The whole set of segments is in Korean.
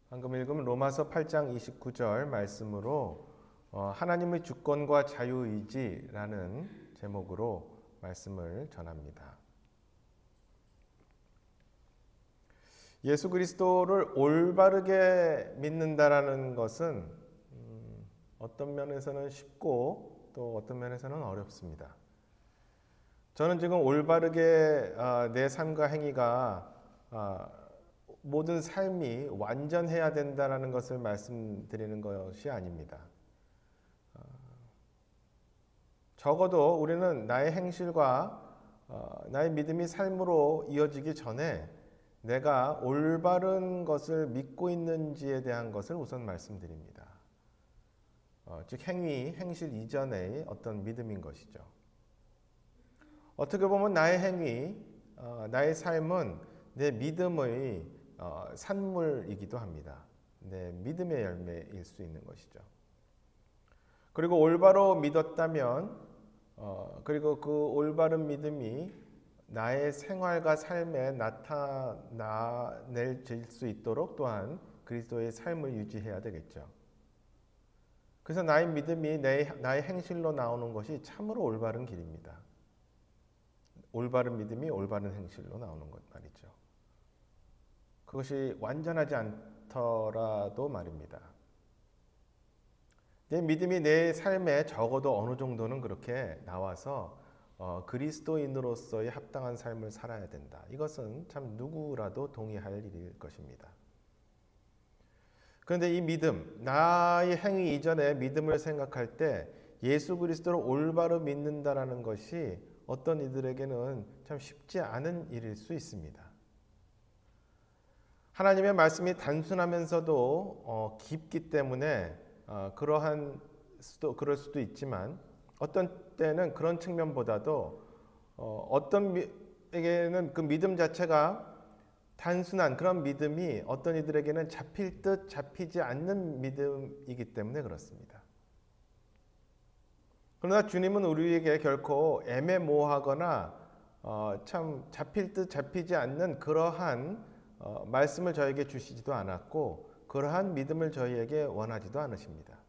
방금 읽은 로마서 8장 29절 말씀으로 하나님의 주권과 자유의지라는 제목으로 말씀을 전합니다. 예수 그리스도를 올바르게 믿는다라는 것은 어떤 면에서는 쉽고 또 어떤 면에서는 어렵습니다. 저는 지금 올바르게 내 삶과 행위가 모든 삶이 완전해야 된다는 것을 말씀드리는 것이 아닙니다. 적어도 우리는 나의 행실과 나의 믿음이 삶으로 이어지기 전에 내가 올바른 것을 믿고 있는지에 대한 것을 우선 말씀드립니다. 즉 행실 이전의 어떤 믿음인 것이죠. 어떻게 보면 나의 행위, 나의 삶은 내 믿음의 산물이기도 합니다. 내 믿음의 열매일 수 있는 것이죠. 그리고 올바로 믿었다면 그리고 그 올바른 믿음이 나의 생활과 삶에 나타낼 수 있도록 또한 그리스도의 삶을 유지해야 되겠죠. 그래서 나의 믿음이 나의 행실로 나오는 것이 참으로 올바른 길입니다. 올바른 믿음이 올바른 행실로 나오는 것 말이죠. 그것이 완전하지 않더라도 말입니다. 내 믿음이 내 삶에 적어도 어느 정도는 그렇게 나와서 그리스도인으로서의 합당한 삶을 살아야 된다. 이것은 참 누구라도 동의할 일일 것입니다. 그런데 이 믿음, 나의 행위 이전에 믿음을 생각할 때 예수 그리스도를 올바로 믿는다라는 것이 어떤 이들에게는 참 쉽지 않은 일일 수 있습니다. 하나님의 말씀이 단순하면서도 깊기 때문에 그럴 수도 있지만 어떤 때는 그런 측면보다도 어떤 에게는 그 믿음 자체가 단순한 그런 믿음이 어떤 이들에게는 잡힐 듯 잡히지 않는 믿음이기 때문에 그렇습니다. 그러나 주님은 우리에게 결코 애매모호하거나 참 잡힐 듯 잡히지 않는 그러한 말씀을 저에게 주시지도 않았고 그러한 믿음을 저희에게 원하지도 않으십니다.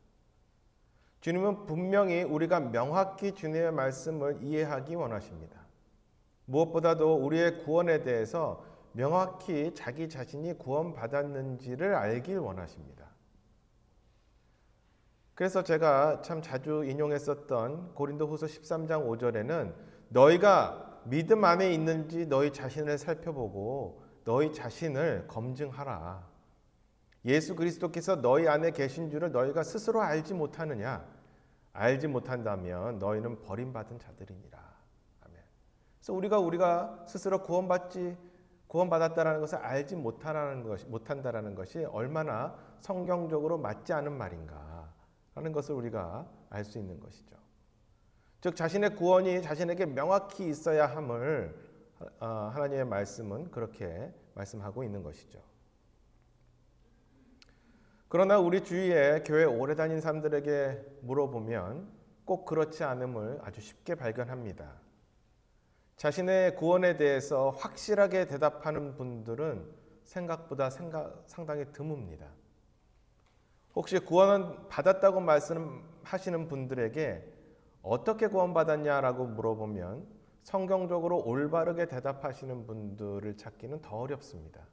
주님은 분명히 우리가 명확히 주님의 말씀을 이해하기 원하십니다. 무엇보다도 우리의 구원에 대해서 명확히 자기 자신이 구원받았는지를 알길 원하십니다. 그래서 제가 참 자주 인용했었던 고린도후서 13장 5절에는 너희가 믿음 안에 있는지 너희 자신을 살펴보고 너희 자신을 검증하라. 예수 그리스도께서 너희 안에 계신 줄을 너희가 스스로 알지 못하느냐? 알지 못한다면 너희는 버림받은 자들이니라. 아멘. 그래서 우리가 스스로 구원받았다라는 것을 알지 못한다라는 것이 얼마나 성경적으로 맞지 않은 말인가라는 것을 우리가 알 수 있는 것이죠. 즉 자신의 구원이 자신에게 명확히 있어야 함을 하나님의 말씀은 그렇게 말씀하고 있는 것이죠. 그러나 우리 주위에 교회 오래 다닌 사람들에게 물어보면 꼭 그렇지 않음을 아주 쉽게 발견합니다. 자신의 구원에 대해서 확실하게 대답하는 분들은 생각보다 상당히 드뭅니다. 혹시 구원은 받았다고 말씀하시는 분들에게 어떻게 구원받았냐라고 물어보면 성경적으로 올바르게 대답하시는 분들을 찾기는 더 어렵습니다.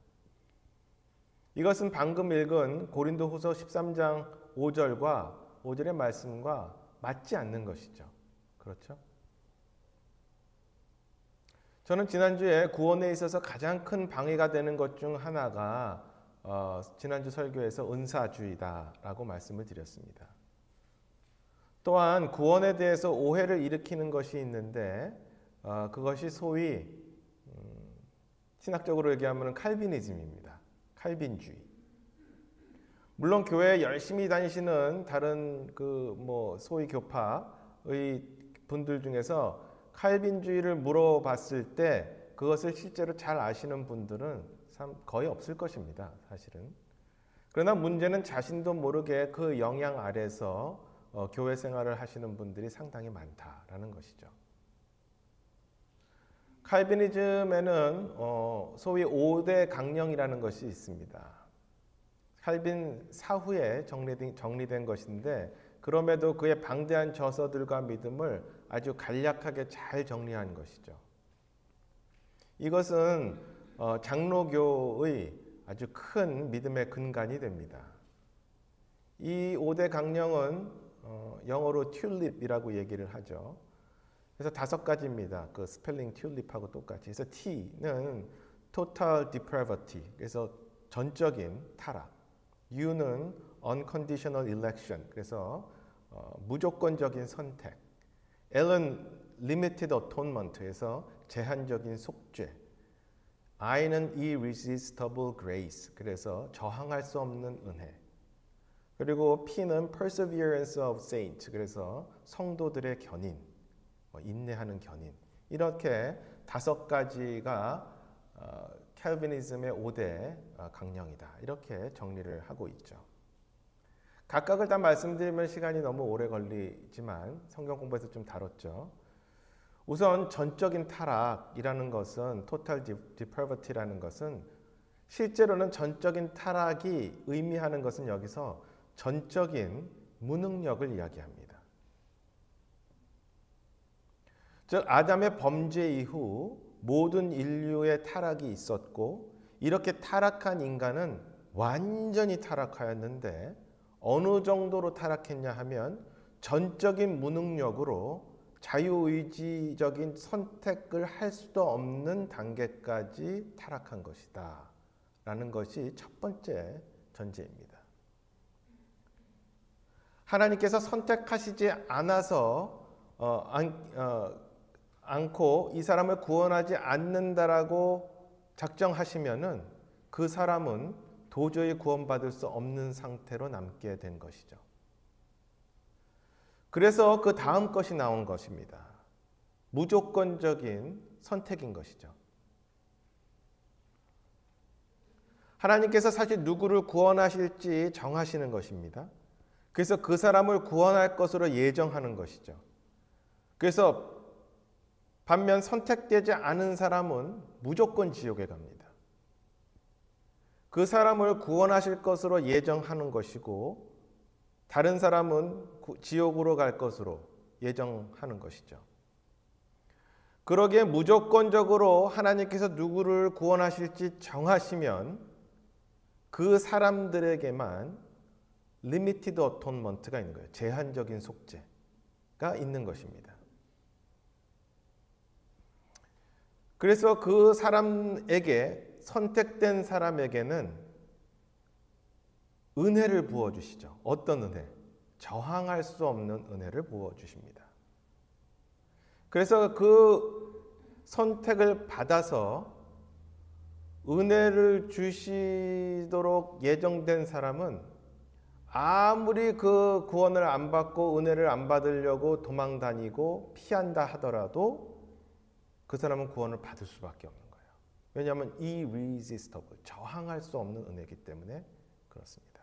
이것은 방금 읽은 고린도후서 13장 5절의 말씀과 맞지 않는 것이죠. 그렇죠? 저는 지난주에 구원에 있어서 가장 큰 방해가 되는 것 중 하나가 지난주 설교에서 은사주의다라고 말씀을 드렸습니다. 또한 구원에 대해서 오해를 일으키는 것이 있는데 그것이 소위 신학적으로 얘기하면 칼비니즘입니다. 칼빈주의. 물론 교회에 열심히 다니시는 다른 소위 교파의 분들 중에서 칼빈주의를 물어봤을 때 그것을 실제로 잘 아시는 분들은 거의 없을 것입니다. 사실은. 그러나 문제는 자신도 모르게 그 영향 아래서 교회 생활을 하시는 분들이 상당히 많다라는 것이죠. 칼비니즘에는 소위 5대 강령이라는 것이 있습니다. 칼빈 사후에 정리된 것인데 그럼에도 그의 방대한 저서들과 믿음을 아주 간략하게 잘 정리한 것이죠. 이것은 장로교의 아주 큰 믿음의 근간이 됩니다. 이 5대 강령은 영어로 튤립이라고 얘기를 하죠. 그래서 5가지입니다. 그 스펠링 튤립하고 똑같이. 그래서 T는 total depravity, 그래서 전적인 타락. U는 unconditional election, 그래서 무조건적인 선택. L은 limited atonement에서 제한적인 속죄. I는 irresistible grace, 그래서 저항할 수 없는 은혜. 그리고 P는 perseverance of saints, 그래서 성도들의 견인, 인내하는 견인. 이렇게 5가지가 캘비니즘의 5대 강령이다. 이렇게 정리를 하고 있죠. 각각을 다 말씀드리면 시간이 너무 오래 걸리지만 성경 공부에서 좀 다뤘죠. 우선 전적인 타락이라는 것은 total depravity라는 것은 실제로는 전적인 타락이 의미하는 것은 여기서 전적인 무능력을 이야기합니다. 즉 아담의 범죄 이후 모든 인류의 타락이 있었고 이렇게 타락한 인간은 완전히 타락하였는데 어느 정도로 타락했냐 하면 전적인 무능력으로 자유의지적인 선택을 할 수도 없는 단계까지 타락한 것이다 라는 것이 첫 번째 전제입니다. 하나님께서 선택하시지 않아서 않고 이 사람을 구원하지 않는다라고 작정하시면은 그 사람은 도저히 구원받을 수 없는 상태로 남게 된 것이죠. 그래서 그 다음 것이 나온 것입니다. 무조건적인 선택인 것이죠. 하나님께서 사실 누구를 구원하실지 정하시는 것입니다. 그래서 그 사람을 구원할 것으로 예정하는 것이죠. 그래서 반면 선택되지 않은 사람은 무조건 지옥에 갑니다. 그 사람을 구원하실 것으로 예정하는 것이고 다른 사람은 지옥으로 갈 것으로 예정하는 것이죠. 그러기에 무조건적으로 하나님께서 누구를 구원하실지 정하시면 그 사람들에게만 limited atonement가 있는 거예요. 제한적인 속죄가 있는 것입니다. 그래서 그 사람에게 선택된 사람에게는 은혜를 부어주시죠. 어떤 은혜? 저항할 수 없는 은혜를 부어주십니다. 그래서 그 선택을 받아서 은혜를 주시도록 예정된 사람은 아무리 그 구원을 안 받고 은혜를 안 받으려고 도망 다니고 피한다 하더라도 그 사람은 구원을 받을 수밖에 없는 거예요. 왜냐하면 irresistible, 저항할 수 없는 은혜이기 때문에 그렇습니다.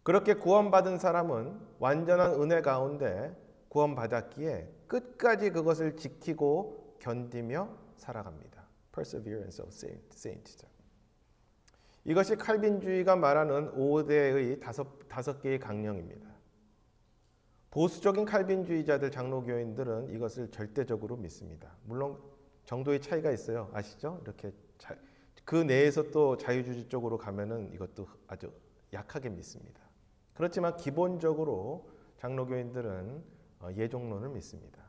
그렇게 구원받은 사람은 완전한 은혜 가운데 구원받았기에 끝까지 그것을 지키고 견디며 살아갑니다. Perseverance of saints. 이것이 칼빈주의가 말하는 5대의 5개의 강령입니다. 보수적인 칼빈주의자들, 장로교인들은 이것을 절대적으로 믿습니다. 물론 정도의 차이가 있어요. 아시죠? 이렇게 그 내에서 또 자유주의 쪽으로 가면은 이것도 아주 약하게 믿습니다. 그렇지만 기본적으로 장로교인들은 예종론을 믿습니다.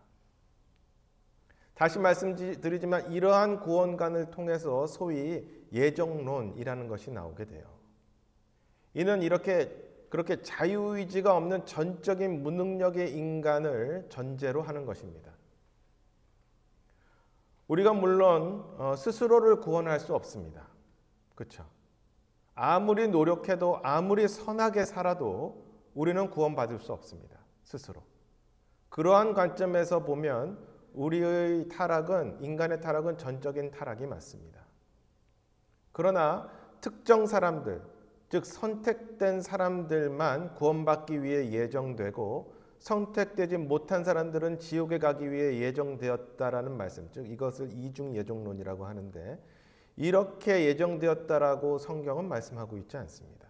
다시 말씀드리지만 이러한 구원관을 통해서 소위 예종론이라는 것이 나오게 돼요. 이는 그렇게 자유의지가 없는 전적인 무능력의 인간을 전제로 하는 것입니다. 우리가 물론 스스로를 구원할 수 없습니다. 그렇죠? 아무리 노력해도 아무리 선하게 살아도 우리는 구원받을 수 없습니다. 스스로. 그러한 관점에서 보면 우리의 타락은, 인간의 타락은 전적인 타락이 맞습니다. 그러나 특정 사람들, 즉 선택된 사람들만 구원받기 위해 예정되고 선택되지 못한 사람들은 지옥에 가기 위해 예정되었다라는 말씀, 즉 이것을 이중 예종론이라고 하는데, 이렇게 예정되었다라고 성경은 말씀하고 있지 않습니다.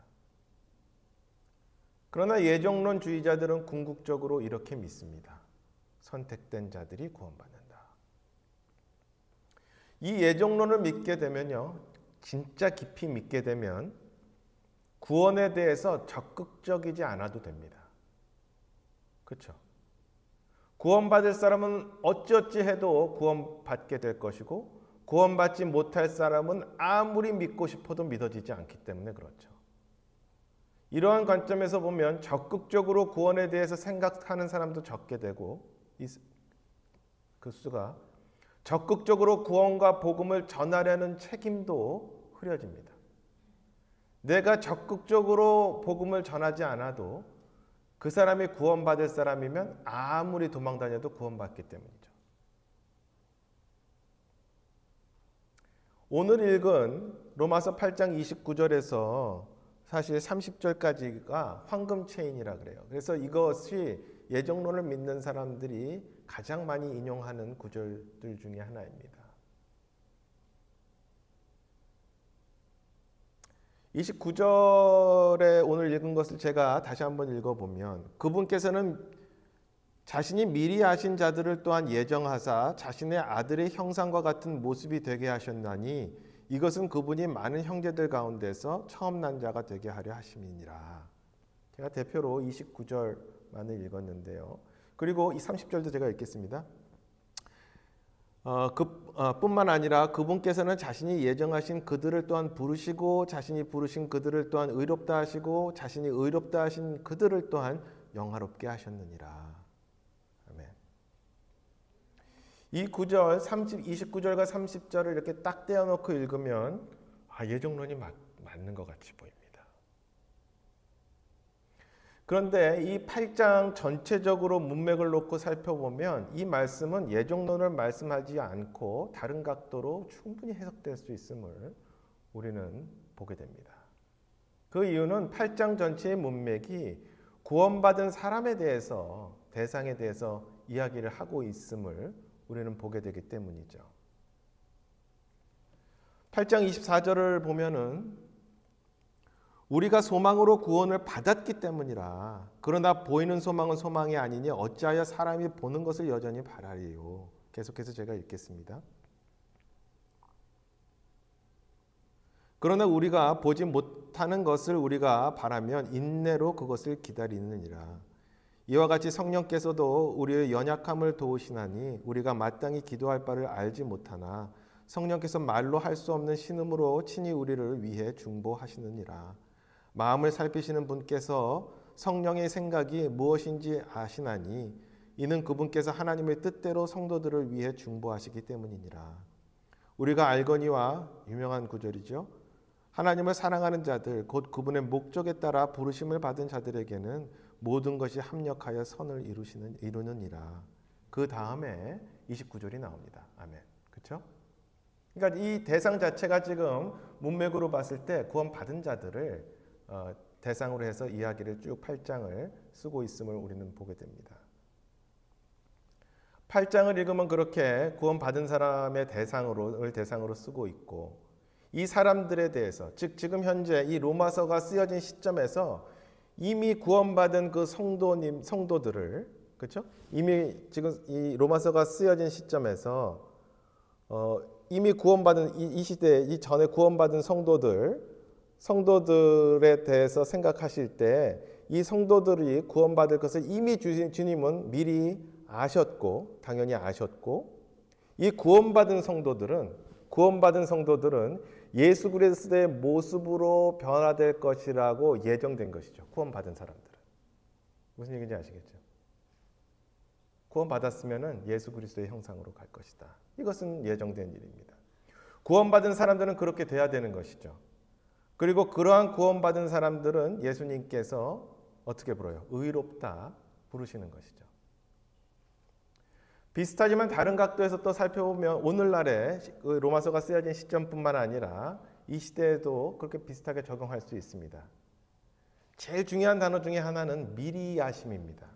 그러나 예정론주의자들은 궁극적으로 이렇게 믿습니다. 선택된 자들이 구원받는다. 이 예정론을 믿게 되면요, 진짜 깊이 믿게 되면 구원에 대해서 적극적이지 않아도 됩니다. 그렇죠? 구원받을 사람은 어찌어찌 해도 구원받게 될 것이고 구원받지 못할 사람은 아무리 믿고 싶어도 믿어지지 않기 때문에 그렇죠. 이러한 관점에서 보면 적극적으로 구원에 대해서 생각하는 사람도 적게 되고 그 수가 적극적으로 구원과 복음을 전하려는 책임도 흐려집니다. 내가 적극적으로 복음을 전하지 않아도 그 사람이 구원받을 사람이면 아무리 도망 다녀도 구원받기 때문이죠. 오늘 읽은 로마서 8장 29절에서 사실 30절까지가 황금 체인이라 그래요. 그래서 이것이 예정론을 믿는 사람들이 가장 많이 인용하는 구절들 중에 하나입니다. 29절에 오늘 읽은 것을 제가 다시 한번 읽어보면 그분께서는 자신이 미리 아신 자들을 또한 예정하사 자신의 아들의 형상과 같은 모습이 되게 하셨나니 이것은 그분이 많은 형제들 가운데서 처음 난 자가 되게 하려 하심이니라. 제가 대표로 29절만을 읽었는데요. 그리고 이 30절도 제가 읽겠습니다. 뿐만 아니라 그분께서는 자신이 예정하신 그들을 또한 부르시고 자신이 부르신 그들을 또한 의롭다 하시고 자신이 의롭다 하신 그들을 또한 영화롭게 하셨느니라. 아멘. 이 구절 29절과 30절을 이렇게 딱 떼어놓고 읽으면 예정론이 맞는 것 같이 보입니다. 그런데 이 8장 전체적으로 문맥을 놓고 살펴보면 이 말씀은 예정론을 말씀하지 않고 다른 각도로 충분히 해석될 수 있음을 우리는 보게 됩니다. 그 이유는 8장 전체의 문맥이 구원받은 사람에 대해서, 대상에 대해서 이야기를 하고 있음을 우리는 보게 되기 때문이죠. 8장 24절을 보면은 우리가 소망으로 구원을 받았기 때문이라. 그러나 보이는 소망은 소망이 아니니 어찌하여 사람이 보는 것을 여전히 바라리요. 계속해서 제가 읽겠습니다. 그러나 우리가 보지 못하는 것을 우리가 바라면 인내로 그것을 기다리느니라. 이와 같이 성령께서도 우리의 연약함을 도우시나니 우리가 마땅히 기도할 바를 알지 못하나 성령께서 말로 할 수 없는 신음으로 친히 우리를 위해 중보하시느니라. 마음을 살피시는 분께서 성령의 생각이 무엇인지 아시나니 이는 그분께서 하나님의 뜻대로 성도들을 위해 중보하시기 때문이니라. 우리가 알거니와 유명한 구절이죠. 하나님을 사랑하는 자들 곧 그분의 목적에 따라 부르심을 받은 자들에게는 모든 것이 합력하여 선을 이루느니라. 그 다음에 29절이 나옵니다. 아멘. 그렇죠? 그러니까 이 대상 자체가 지금 문맥으로 봤을 때 구원받은 자들을 대상으로 해서 이야기를 쭉 8장을 쓰고 있음을 우리는 보게 됩니다. 8장을 읽으면 그렇게 구원받은 사람의 대상으로 쓰고 있고 이 사람들에 대해서 즉 지금 현재 이 로마서가 쓰여진 시점에서 이미 구원받은 그 성도들을 그렇죠? 이미 지금 이 로마서가 쓰여진 시점에서 이미 구원받은 이 시대에 이 전에 구원받은 성도들에 대해서 생각하실 때 이 성도들이 구원받을 것을 이미 주님은 미리 아셨고 당연히 아셨고 이 구원받은 성도들은 예수 그리스도의 모습으로 변화될 것이라고 예정된 것이죠. 구원받은 사람들은. 무슨 얘기인지 아시겠죠? 구원받았으면 예수 그리스도의 형상으로 갈 것이다. 이것은 예정된 일입니다. 구원받은 사람들은 그렇게 돼야 되는 것이죠. 그리고 그러한 구원받은 사람들은 예수님께서 어떻게 부르요? 의롭다 부르시는 것이죠. 비슷하지만 다른 각도에서 또 살펴보면 오늘날의 로마서가 쓰여진 시점뿐만 아니라 이 시대에도 그렇게 비슷하게 적용할 수 있습니다. 제일 중요한 단어 중에 하나는 미리 아심입니다.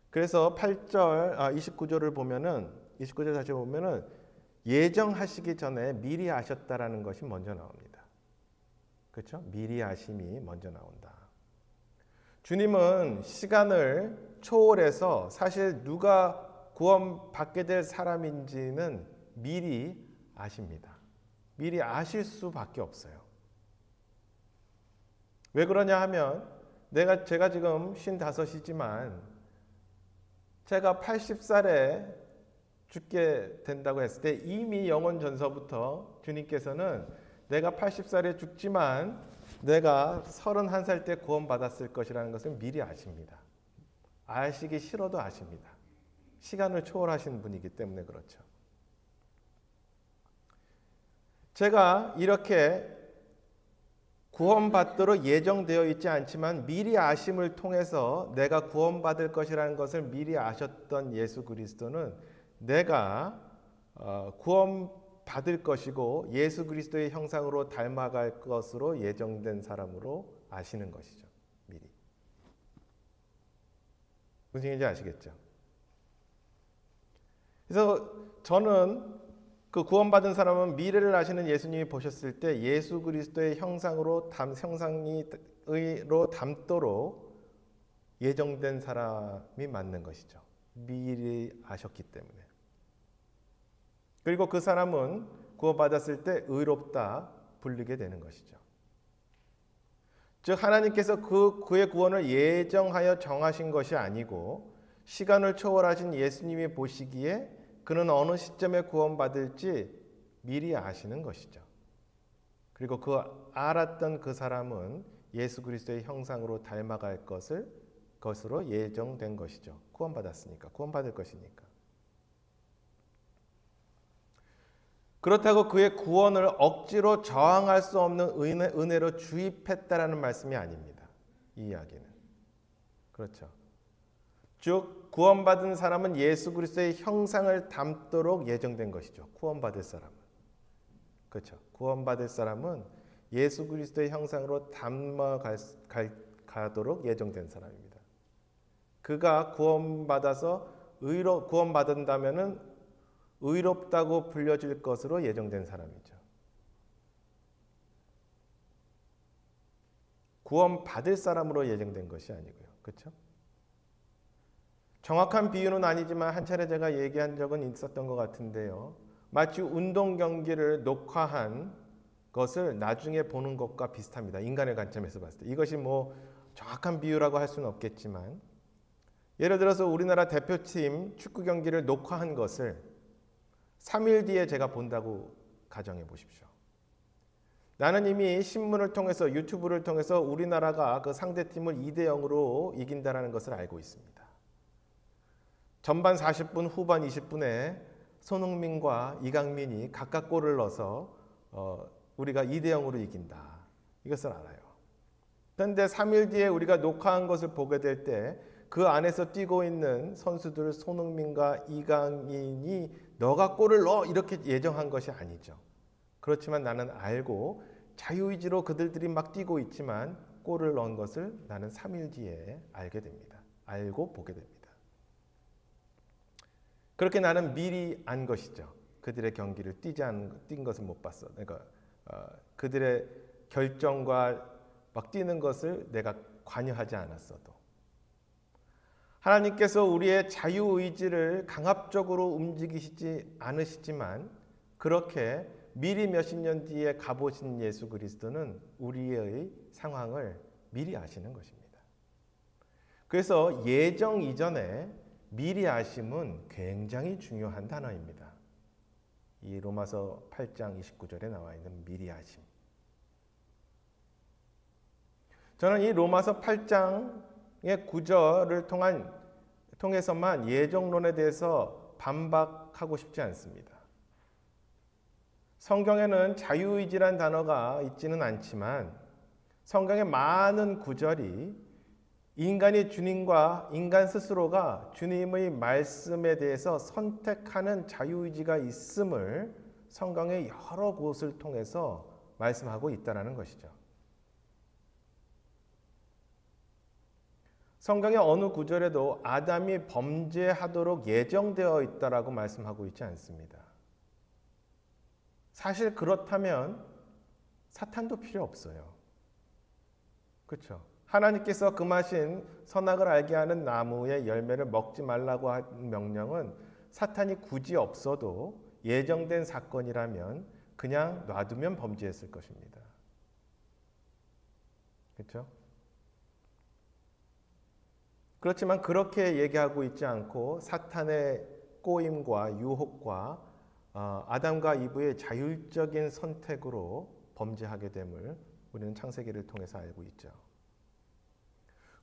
그래서 29절을 보면은 29절 다시 보면은 예정하시기 전에 미리 아셨다라는 것이 먼저 나옵니다. 그렇죠? 미리 아심이 먼저 나온다. 주님은 시간을 초월해서 사실 누가 구원받게 될 사람인지는 미리 아십니다. 미리 아실 수밖에 없어요. 왜 그러냐 하면 제가 지금 55이지만 제가 80살에 죽게 된다고 했을 때 이미 영원 전서부터 주님께서는 내가 80살에 죽지만 내가 31살 때 구원받았을 것이라는 것을 미리 아십니다. 아시기 싫어도 아십니다. 시간을 초월하신 분이기 때문에 그렇죠. 제가 이렇게 구원받도록 예정되어 있지 않지만 미리 아심을 통해서 내가 구원받을 것이라는 것을 미리 아셨던 예수 그리스도는 내가 구원받을 것이고 예수 그리스도의 형상으로 닮아갈 것으로 예정된 사람으로 아시는 것이죠. 미리. 무슨 얘기인지 아시겠죠? 그래서 저는 그 구원받은 사람은 미래를 아시는 예수님이 보셨을 때 예수 그리스도의 형상으로 담도록 예정된 사람이 맞는 것이죠. 미리 아셨기 때문에. 그리고 그 사람은 구원받았을 때 의롭다 불리게 되는 것이죠. 즉 하나님께서 그의 구원을 예정하여 정하신 것이 아니고 시간을 초월하신 예수님이 보시기에 그는 어느 시점에 구원받을지 미리 아시는 것이죠. 그리고 그 알았던 그 사람은 예수 그리스도의 형상으로 닮아갈 것으로 예정된 것이죠. 구원받았으니까, 구원받을 것이니까. 그렇다고 그의 구원을 억지로 저항할 수 없는 은혜로 주입했다라는 말씀이 아닙니다. 이 이야기는. 그렇죠. 즉 구원받은 사람은 예수 그리스도의 형상을 담도록 예정된 것이죠. 구원받을 사람은. 그렇죠. 구원받을 사람은 예수 그리스도의 형상으로 닮아가도록 예정된 사람입니다. 그가 구원받는다면은 의롭다고 불려질 것으로 예정된 사람이죠. 구원받을 사람으로 예정된 것이 아니고요. 그렇죠? 정확한 비유는 아니지만 한 차례 제가 얘기한 적은 있었던 것 같은데요. 마치 운동 경기를 녹화한 것을 나중에 보는 것과 비슷합니다. 인간의 관점에서 봤을 때. 이것이 뭐 정확한 비유라고 할 수는 없겠지만 예를 들어서 우리나라 대표팀 축구 경기를 녹화한 것을 3일 뒤에 제가 본다고 가정해 보십시오. 나는 이미 신문을 통해서 유튜브를 통해서 우리나라가 그 상대팀을 2대0으로 이긴다는 것을 알고 있습니다. 전반 40분, 후반 20분에 손흥민과 이강민이 각각 골을 넣어서 우리가 2대0으로 이긴다. 이것을 알아요. 그런데 3일 뒤에 우리가 녹화한 것을 보게 될 때 그 안에서 뛰고 있는 선수들 손흥민과 이강인이 너가 골을 넣어 이렇게 예정한 것이 아니죠. 그렇지만 나는 알고 자유의지로 그들이 막 뛰고 있지만 골을 넣은 것을 나는 3일 뒤에 알게 됩니다. 알고 보게 됩니다. 그렇게 나는 미리 안 것이죠. 그들의 경기를 뛴 것을 못 봤어. 그러니까 그들의 결정과 막 뛰는 것을 내가 관여하지 않았어도. 하나님께서 우리의 자유의지를 강압적으로 움직이시지 않으시지만 그렇게 미리 몇십 년 뒤에 가보신 예수 그리스도는 우리의 상황을 미리 아시는 것입니다. 그래서 예정 이전에 미리 아심은 굉장히 중요한 단어입니다. 이 로마서 8장 29절에 나와 있는 미리 아심. 저는 이 로마서 8장의 구절을 통해서만 예정론에 대해서 반박하고 싶지 않습니다. 성경에는 자유의지란 단어가 있지는 않지만 성경의 많은 구절이 인간이 주님과 인간 스스로가 주님의 말씀에 대해서 선택하는 자유의지가 있음을 성경의 여러 곳을 통해서 말씀하고 있다는 것이죠. 성경의 어느 구절에도 아담이 범죄하도록 예정되어 있다라고 말씀하고 있지 않습니다. 사실 그렇다면 사탄도 필요 없어요. 그렇죠? 하나님께서 금하신 선악을 알게 하는 나무의 열매를 먹지 말라고 한 명령은 사탄이 굳이 없어도 예정된 사건이라면 그냥 놔두면 범죄했을 것입니다. 그렇죠? 그렇지만 그렇게 얘기하고 있지 않고 사탄의 꼬임과 유혹과 아담과 이브의 자율적인 선택으로 범죄하게 됨을 우리는 창세기를 통해서 알고 있죠.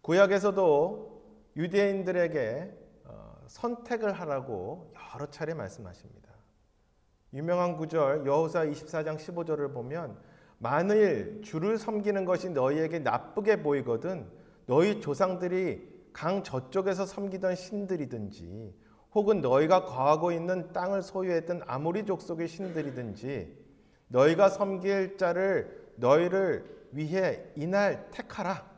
구약에서도 유대인들에게 선택을 하라고 여러 차례 말씀하십니다. 유명한 구절 여호수아 24장 15절을 보면 만일 주를 섬기는 것이 너희에게 나쁘게 보이거든 너희 조상들이 강 저쪽에서 섬기던 신들이든지 혹은 너희가 거하고 있는 땅을 소유했던 아모리 족속의 신들이든지 너희가 섬길 자를 너희를 위해 이날 택하라.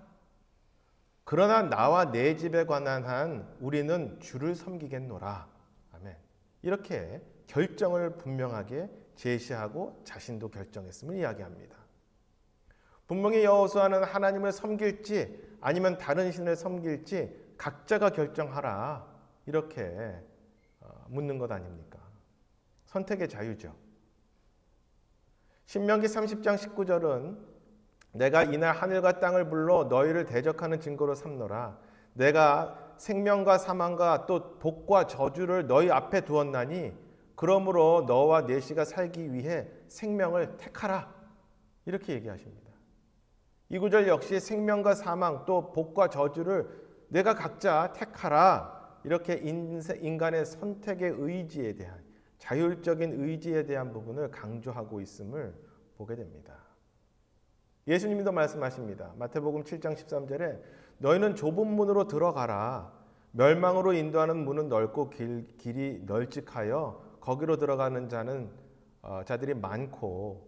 그러나 나와 내 집에 관한 한 우리는 주를 섬기겠노라. 아멘. 이렇게 결정을 분명하게 제시하고 자신도 결정했음을 이야기합니다. 분명히 여호수아는 하나님을 섬길지 아니면 다른 신을 섬길지 각자가 결정하라. 이렇게 묻는 것 아닙니까? 선택의 자유죠. 신명기 30장 19절은 내가 이날 하늘과 땅을 불러 너희를 대적하는 증거로 삼노라. 내가 생명과 사망과 또 복과 저주를 너희 앞에 두었나니 그러므로 너와 내 씨가 살기 위해 생명을 택하라. 이렇게 얘기하십니다. 이 구절 역시 생명과 사망 또 복과 저주를 내가 각자 택하라. 이렇게 인간의 선택의 의지에 대한 자율적인 의지에 대한 부분을 강조하고 있음을 보게 됩니다. 예수님도 말씀하십니다. 마태복음 7장 13절에 너희는 좁은 문으로 들어가라. 멸망으로 인도하는 문은 넓고 길이 널찍하여 거기로 들어가는 자들이 많고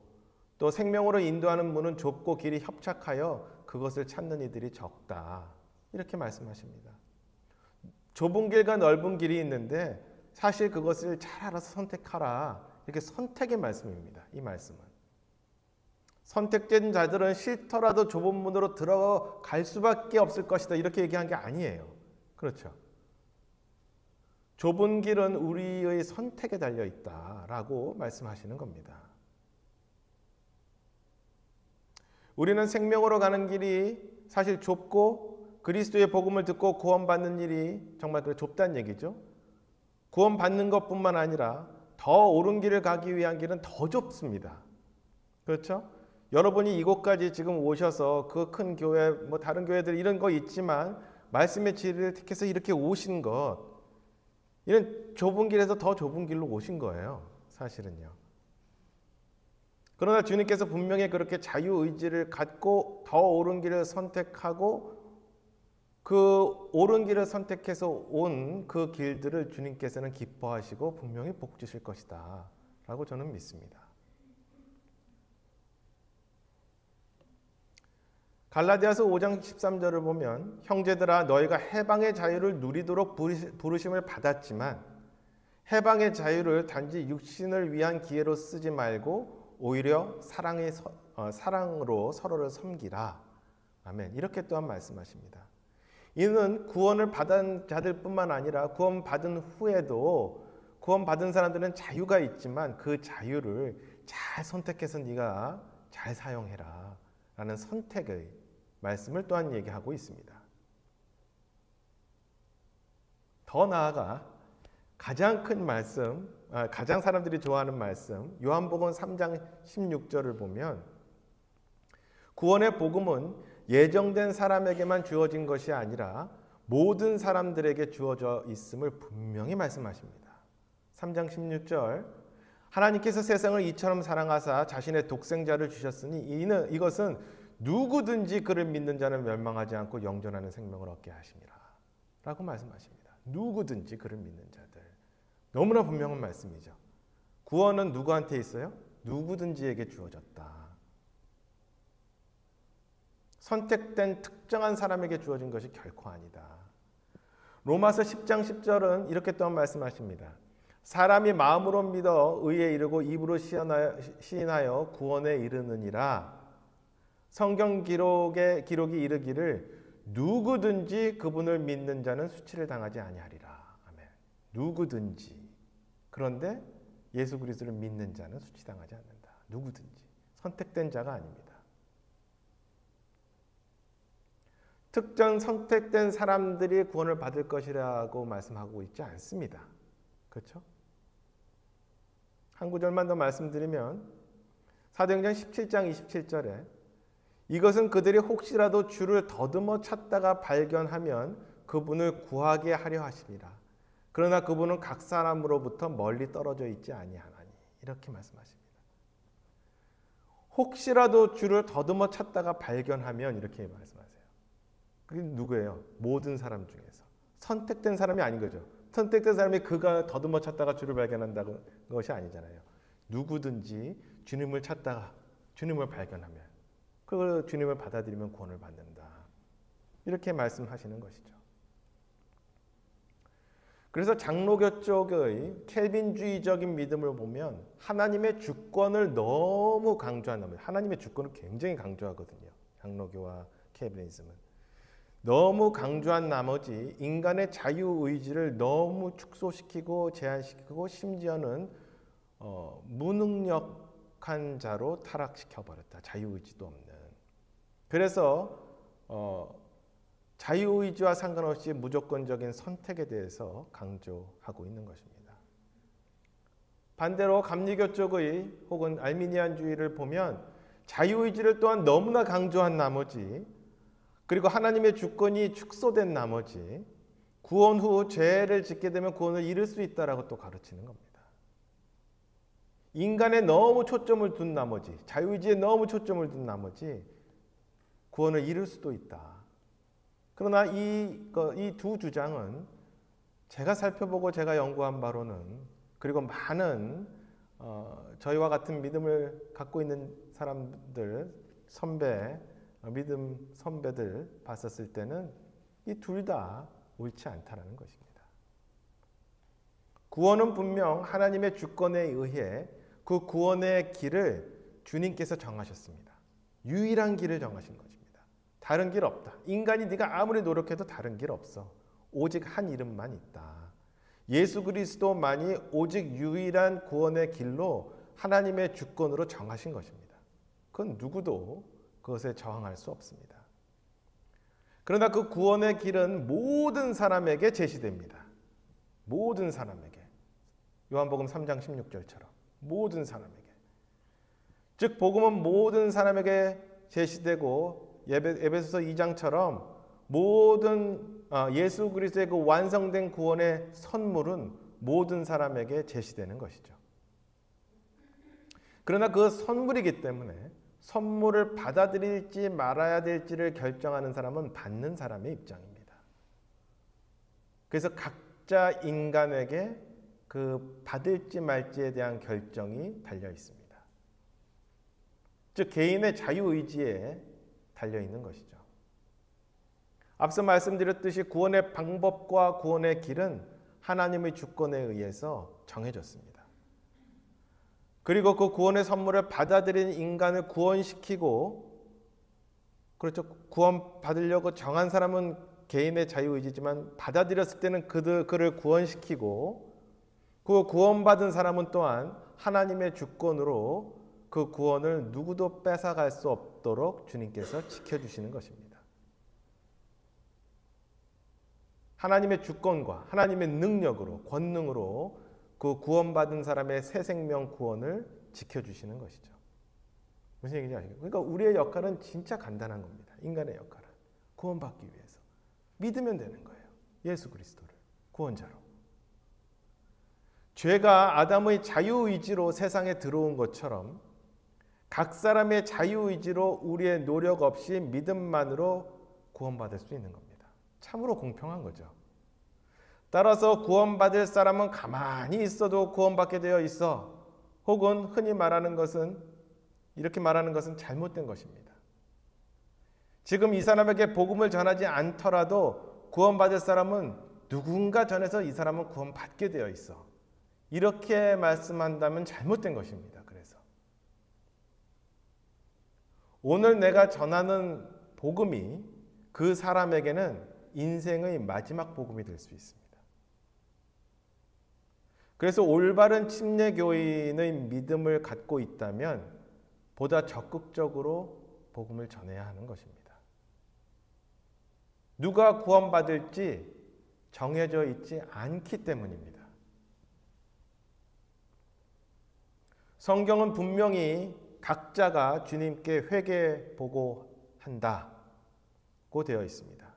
또 생명으로 인도하는 문은 좁고 길이 협착하여 그것을 찾는 이들이 적다. 이렇게 말씀하십니다. 좁은 길과 넓은 길이 있는데 사실 그것을 잘 알아서 선택하라. 이렇게 선택의 말씀입니다. 이 말씀은. 선택된 자들은 싫더라도 좁은 문으로 들어갈 수밖에 없을 것이다. 이렇게 얘기한 게 아니에요. 그렇죠. 좁은 길은 우리의 선택에 달려 있다라고 말씀하시는 겁니다. 우리는 생명으로 가는 길이 사실 좁고 그리스도의 복음을 듣고 구원받는 일이 정말 좁다는 얘기죠. 구원받는 것뿐만 아니라 더 옳은 길을 가기 위한 길은 더 좁습니다. 그렇죠? 여러분이 이곳까지 지금 오셔서 그 큰 교회, 다른 교회들 이런 거 있지만 말씀의 진리를 택해서 이렇게 오신 것, 이런 좁은 길에서 더 좁은 길로 오신 거예요. 사실은요. 그러나 주님께서 분명히 그렇게 자유의지를 갖고 더 옳은 길을 선택하고 그 옳은 길을 선택해서 온 그 길들을 주님께서는 기뻐하시고 분명히 복 주실 것이다 라고 저는 믿습니다. 갈라디아서 5장 13절을 보면 형제들아 너희가 해방의 자유를 누리도록 부르심을 받았지만 해방의 자유를 단지 육신을 위한 기회로 쓰지 말고 오히려 사랑으로 서로를 섬기라. 아멘. 이렇게 또한 말씀하십니다. 이는 구원을 받은 자들뿐만 아니라 구원받은 후에도 구원받은 사람들은 자유가 있지만 그 자유를 잘 선택해서 네가 잘 사용해라 라는 선택의 말씀을 또한 얘기하고 있습니다. 더 나아가 가장 큰 말씀, 가장 사람들이 좋아하는 말씀 요한복음 3장 16절을 보면 구원의 복음은 예정된 사람에게만 주어진 것이 아니라 모든 사람들에게 주어져 있음을 분명히 말씀하십니다. 3장 16절 하나님께서 세상을 이처럼 사랑하사 자신의 독생자를 주셨으니 이것은 누구든지 그를 믿는 자는 멸망하지 않고 영존하는 생명을 얻게 하심이라 라고 말씀하십니다. 누구든지 그를 믿는 자들. 너무나 분명한 말씀이죠. 구원은 누구한테 있어요? 누구든지에게 주어졌다. 선택된 특정한 사람에게 주어진 것이 결코 아니다. 로마서 10장 10절은 이렇게 또한 말씀하십니다. 사람이 마음으로 믿어 의에 이르고 입으로 시인하여 구원에 이르느니라. 성경 기록이 이르기를 누구든지 그분을 믿는 자는 수치를 당하지 아니하리라. 아멘. 누구든지. 그런데 예수 그리스도를 믿는 자는 수치당하지 않는다. 누구든지. 선택된 자가 아닙니다. 특정 선택된 사람들이 구원을 받을 것이라고 말씀하고 있지 않습니다. 그렇죠? 한 구절만 더 말씀드리면 사도행전 17장 27절에 이것은 그들이 혹시라도 주를 더듬어 찾다가 발견하면 그분을 구하게 하려 하십니다. 그러나 그분은 각 사람으로부터 멀리 떨어져 있지 아니하나니. 이렇게 말씀하십니다. 혹시라도 주를 더듬어 찾다가 발견하면 이렇게 말씀하세요. 그게 누구예요? 모든 사람 중에서. 선택된 사람이 아닌 거죠. 선택된 사람이 그가 더듬어 찾다가 주를 발견한다는 것이 아니잖아요. 누구든지 주님을 찾다가 주님을 발견하면 그 주님을 받아들이면 구원을 받는다. 이렇게 말씀하시는 것이죠. 그래서 장로교 쪽의 켈빈주의적인 믿음을 보면 하나님의 주권을 너무 강조한다면 하나님의 주권을 굉장히 강조하거든요. 장로교와 켈빈이즘은. 너무 강조한 나머지 인간의 자유의지를 너무 축소시키고 제한시키고 심지어는 무능력한 자로 타락시켜버렸다. 자유의지도 없는. 그래서 자유의지와 상관없이 무조건적인 선택에 대해서 강조하고 있는 것입니다. 반대로 감리교 쪽의 혹은 알미니안주의를 보면 자유의지를 또한 너무나 강조한 나머지 그리고 하나님의 주권이 축소된 나머지 구원 후 죄를 짓게 되면 구원을 잃을 수 있다라고 또 가르치는 겁니다. 인간에 너무 초점을 둔 나머지 자유의지에 너무 초점을 둔 나머지 구원을 잃을 수도 있다. 그러나 이 두 주장은 제가 살펴보고 제가 연구한 바로는 그리고 많은 저희와 같은 믿음을 갖고 있는 사람들 믿음 선배들 봤었을 때는 이 둘 다 옳지 않다라는 것입니다. 구원은 분명 하나님의 주권에 의해 그 구원의 길을 주님께서 정하셨습니다. 유일한 길을 정하신 것입니다. 다른 길 없다. 인간이 네가 아무리 노력해도 다른 길 없어. 오직 한 이름만 있다. 예수 그리스도만이 오직 유일한 구원의 길로 하나님의 주권으로 정하신 것입니다. 그건 누구도 그것에 저항할 수 없습니다. 그러나 그 구원의 길은 모든 사람에게 제시됩니다. 모든 사람에게. 요한복음 3장 16절처럼 모든 사람에게. 즉 복음은 모든 사람에게 제시되고 에베소서 2장처럼 모든 예수 그리스도의 그 완성된 구원의 선물은 모든 사람에게 제시되는 것이죠. 그러나 그 선물이기 때문에 선물을 받아들일지 말아야 될지를 결정하는 사람은 받는 사람의 입장입니다. 그래서 각자 인간에게 그 받을지 말지에 대한 결정이 달려 있습니다. 즉 개인의 자유의지에 달려 있는 것이죠. 앞서 말씀드렸듯이 구원의 방법과 구원의 길은 하나님의 주권에 의해서 정해졌습니다. 그리고 그 구원의 선물을 받아들인 인간을 구원시키고 그렇죠. 구원 받으려고 정한 사람은 개인의 자유의지지만 받아들였을 때는 그를 구원시키고 그 구원받은 사람은 또한 하나님의 주권으로 그 구원을 누구도 뺏어갈 수 없도록 주님께서 지켜주시는 것입니다. 하나님의 주권과 하나님의 능력으로 권능으로 그 구원받은 사람의 새 생명 구원을 지켜주시는 것이죠. 무슨 얘기인지 아시겠죠? 그러니까 우리의 역할은 진짜 간단한 겁니다. 인간의 역할은 구원받기 위해서 믿으면 되는 거예요. 예수 그리스도를 구원자로. 죄가 아담의 자유의지로 세상에 들어온 것처럼 각 사람의 자유의지로 우리의 노력 없이 믿음만으로 구원받을 수 있는 겁니다. 참으로 공평한 거죠. 따라서 구원받을 사람은 가만히 있어도 구원받게 되어 있어. 혹은 흔히 말하는 것은 이렇게 말하는 것은 잘못된 것입니다. 지금 이 사람에게 복음을 전하지 않더라도 구원받을 사람은 누군가 전해서 이 사람은 구원받게 되어 있어. 이렇게 말씀한다면 잘못된 것입니다. 그래서 오늘 내가 전하는 복음이 그 사람에게는 인생의 마지막 복음이 될 수 있습니다. 그래서 올바른 침례교인의 믿음을 갖고 있다면 보다 적극적으로 복음을 전해야 하는 것입니다. 누가 구원받을지 정해져 있지 않기 때문입니다. 성경은 분명히 각자가 주님께 회개 보고한다고 되어 있습니다.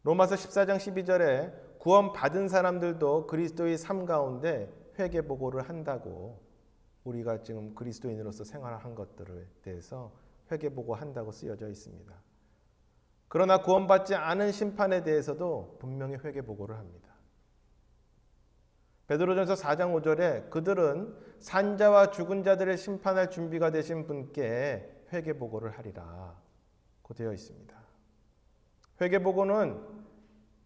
로마서 14장 12절에 구원받은 사람들도 그리스도의 삶 가운데 회개 보고를 한다고, 우리가 지금 그리스도인으로서 생활한 것들에 대해서 회개 보고한다고 쓰여져 있습니다. 그러나 구원받지 않은 심판에 대해서도 분명히 회개 보고를 합니다. 베드로전서 4장 5절에 그들은 산자와 죽은 자들을 심판할 준비가 되신 분께 회개 보고를 하리라 고 되어 있습니다. 회개 보고는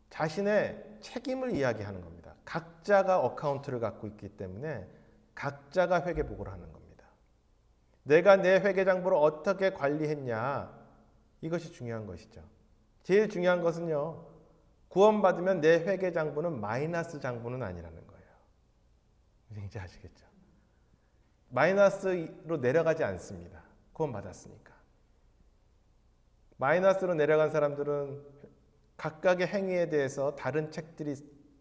자신의 책임을 이야기하는 겁니다. 각자가 어카운트를 갖고 있기 때문에 각자가 회개 보고를 하는 겁니다. 내가 내 회개 장부를 어떻게 관리했냐, 이것이 중요한 것이죠. 제일 중요한 것은요, 구원받으면 내 회개 장부는 마이너스 장부는 아니라는 거예요. 이제 아시겠죠? 마이너스로 내려가지 않습니다. 구원받았으니까. 마이너스로 내려간 사람들은 각각의 행위에 대해서 다른 책들이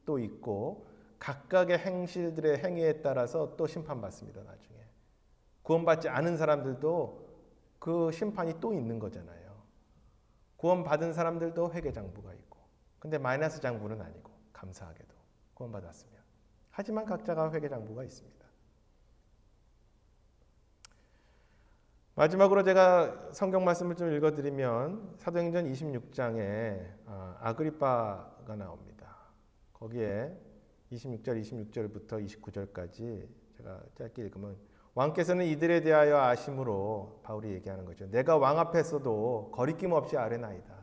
또 있고 각각의 행실들의 행위에 따라서 또 심판받습니다. 나중에. 구원받지 않은 사람들도 그 심판이 또 있는 거잖아요. 구원받은 사람들도 회개 장부가 있고, 근데 마이너스 장부는 아니고, 감사하게도 구원받았으면. 하지만 각자가 회개 장부가 있습니다. 마지막으로 제가 성경 말씀을 좀 읽어드리면 사도행전 26장에 아그리빠가 나옵니다. 거기에 26절부터 29절까지 제가 짧게 읽으면, 왕께서는 이들에 대하여 아심으로, 바울이 얘기하는 거죠. 내가 왕 앞에서도 거리낌 없이 아뢰나이다.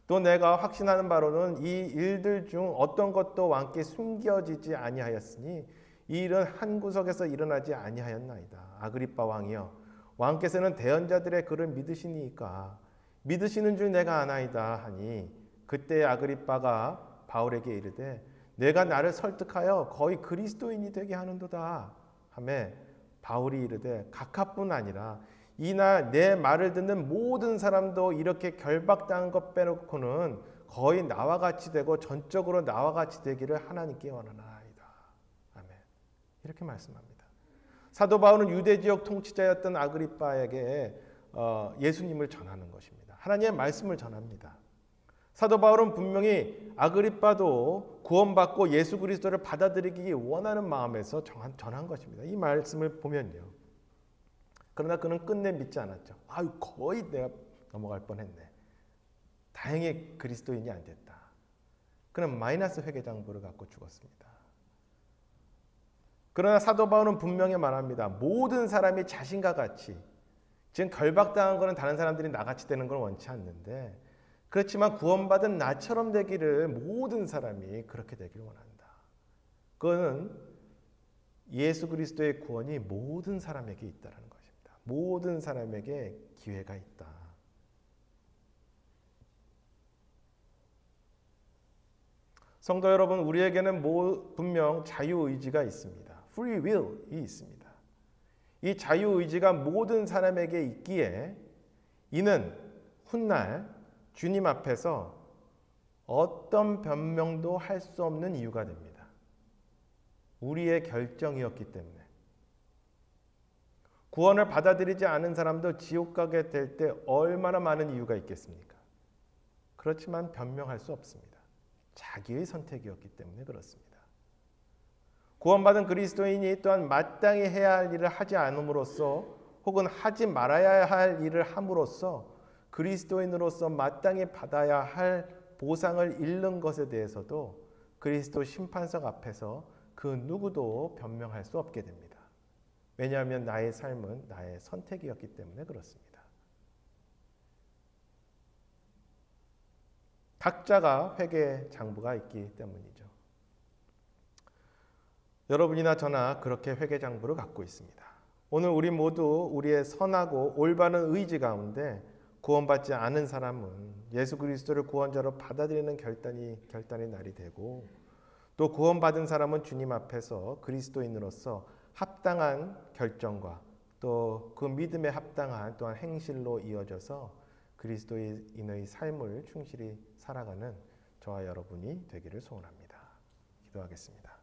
또 내가 확신하는 바로는 이 일들 중 어떤 것도 왕께 숨겨지지 아니하였으니 이 일은 한 구석에서 일어나지 아니하였나이다. 아그리빠 왕이여, 왕께서는 대언자들의 글을 믿으시니까 믿으시는 줄 내가 아나이다 하니, 그때 아그리빠가 바울에게 이르되 내가 나를 설득하여 거의 그리스도인이 되게 하는도다 하매, 바울이 이르되 각하뿐 아니라 이나 내 말을 듣는 모든 사람도 이렇게 결박당한 것 빼놓고는 거의 나와 같이 되고 전적으로 나와 같이 되기를 하나님께 원하나이다. 아멘. 이렇게 말씀합니다. 사도 바울은 유대 지역 통치자였던 아그리빠에게 예수님을 전하는 것입니다. 하나님의 말씀을 전합니다. 사도 바울은 분명히 아그리빠도 구원받고 예수 그리스도를 받아들이기 원하는 마음에서 전한 것입니다. 이 말씀을 보면요. 그러나 그는 끝내 믿지 않았죠. 아유, 거의 내가 넘어갈 뻔했네. 다행히 그리스도인이 안 됐다. 그는 마이너스 회개 장부를 갖고 죽었습니다. 그러나 사도 바울은 분명히 말합니다. 모든 사람이 자신과 같이, 지금 결박당한 것은 다른 사람들이 나같이 되는 걸 원치 않는데, 그렇지만 구원받은 나처럼 되기를, 모든 사람이 그렇게 되기를 원한다. 그거는 예수 그리스도의 구원이 모든 사람에게 있다는 것입니다. 모든 사람에게 기회가 있다. 성도 여러분, 우리에게는 분명 자유의지가 있습니다. free will이 있습니다. 이 자유의지가 모든 사람에게 있기에 이는 훗날 주님 앞에서 어떤 변명도 할 수 없는 이유가 됩니다. 우리의 결정이었기 때문에. 구원을 받아들이지 않은 사람도 지옥 가게 될 때 얼마나 많은 이유가 있겠습니까? 그렇지만 변명할 수 없습니다. 자기의 선택이었기 때문에 그렇습니다. 구원받은 그리스도인이 또한 마땅히 해야 할 일을 하지 않음으로써, 혹은 하지 말아야 할 일을 함으로써 그리스도인으로서 마땅히 받아야 할 보상을 잃는 것에 대해서도 그리스도 심판석 앞에서 그 누구도 변명할 수 없게 됩니다. 왜냐하면 나의 삶은 나의 선택이었기 때문에 그렇습니다. 각자가 회개 장부가 있기 때문이죠. 여러분이나 저나 그렇게 회개장부를 갖고 있습니다. 오늘 우리 모두 우리의 선하고 올바른 의지 가운데 구원받지 않은 사람은 예수 그리스도를 구원자로 받아들이는 결단의 날이 되고, 또 구원받은 사람은 주님 앞에서 그리스도인으로서 합당한 결정과 또 그 믿음에 합당한 또한 행실로 이어져서 그리스도인의 삶을 충실히 살아가는 저와 여러분이 되기를 소원합니다. 기도하겠습니다.